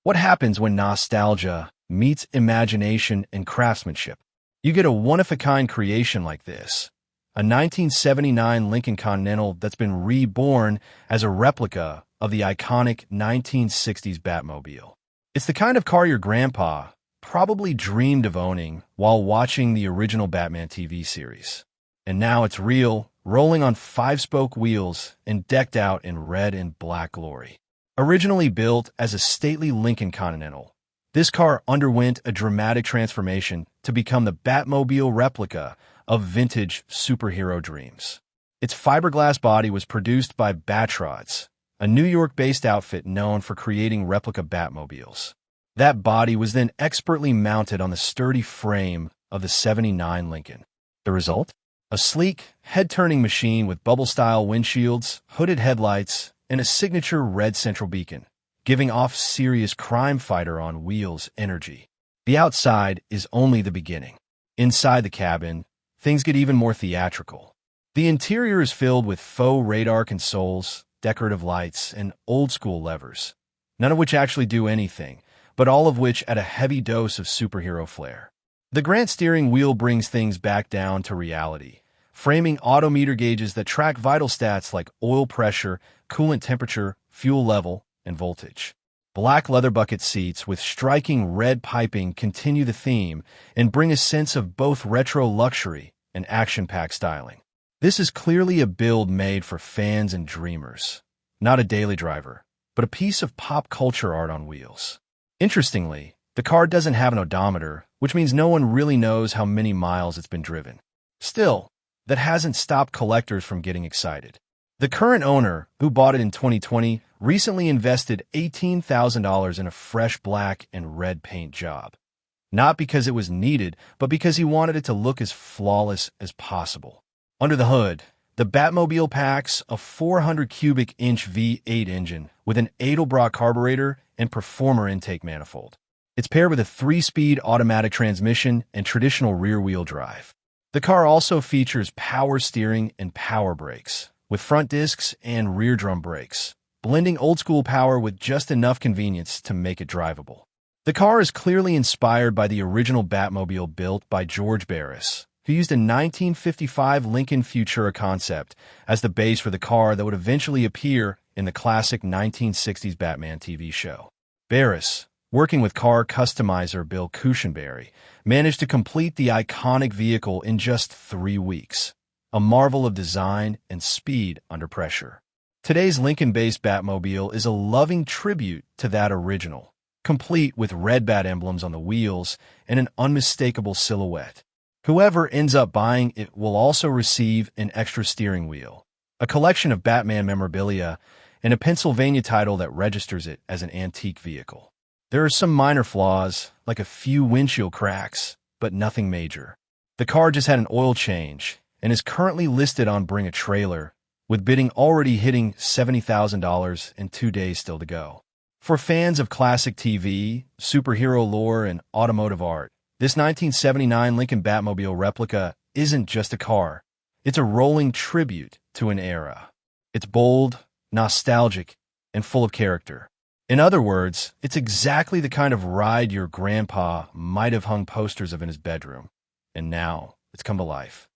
What happens when nostalgia meets imagination and craftsmanship? You get a one-of-a-kind creation like this. A 1979 Lincoln Continental that's been reborn as a replica of the iconic 1960s Batmobile. It's the kind of car your grandpa probably dreamed of owning while watching the original Batman TV series. And now it's real, rolling on 5-spoke wheels and decked out in red and black glory. Originally built as a stately Lincoln Continental, this car underwent a dramatic transformation to become the Batmobile replica of vintage superhero dreams. Its fiberglass body was produced by Batrodz, a New York-based outfit known for creating replica Batmobiles. That body was then expertly mounted on the sturdy frame of the '79 Lincoln. The result? A sleek, head-turning machine with bubble-style windshields, hooded headlights, and a signature red central beacon, giving off serious crime fighter on wheels energy. The outside is only the beginning. Inside the cabin, things get even more theatrical. The interior is filled with faux radar consoles, decorative lights, and old-school levers, none of which actually do anything, but all of which add a heavy dose of superhero flair. The Grant steering wheel brings things back down to reality, framing odometer gauges that track vital stats like oil pressure, coolant temperature, fuel level, and voltage. Black leather bucket seats with striking red piping continue the theme and bring a sense of both retro luxury and action-packed styling. This is clearly a build made for fans and dreamers, not a daily driver, but a piece of pop culture art on wheels. Interestingly, the car doesn't have an odometer, which means no one really knows how many miles it's been driven. Still, that hasn't stopped collectors from getting excited. The current owner, who bought it in 2020, recently invested $18,000 in a fresh black and red paint job. Not because it was needed, but because he wanted it to look as flawless as possible. Under the hood, the Batmobile packs a 400 cubic inch V8 engine with an Edelbrock carburetor and Performer intake manifold. It's paired with a 3-speed automatic transmission and traditional rear-wheel drive. The car also features power steering and power brakes, with front discs and rear drum brakes, blending old-school power with just enough convenience to make it drivable. The car is clearly inspired by the original Batmobile built by George Barris, who used a 1955 Lincoln Futura concept as the base for the car that would eventually appear in the classic 1960s Batman TV show. Barris, working with car customizer Bill Cushenberry, managed to complete the iconic vehicle in just 3 weeks, a marvel of design and speed under pressure. Today's Lincoln-based Batmobile is a loving tribute to that original, complete with red bat emblems on the wheels and an unmistakable silhouette. Whoever ends up buying it will also receive an extra steering wheel, a collection of Batman memorabilia, and a Pennsylvania title that registers it as an antique vehicle. There are some minor flaws, like a few windshield cracks, but nothing major. The car just had an oil change and is currently listed on Bring a Trailer, with bidding already hitting $70,000 and 2 days still to go. For fans of classic TV, superhero lore, and automotive art, this 1979 Lincoln Batmobile replica isn't just a car. It's a rolling tribute to an era. It's bold, nostalgic, and full of character. In other words, it's exactly the kind of ride your grandpa might have hung posters of in his bedroom. And now, it's come to life.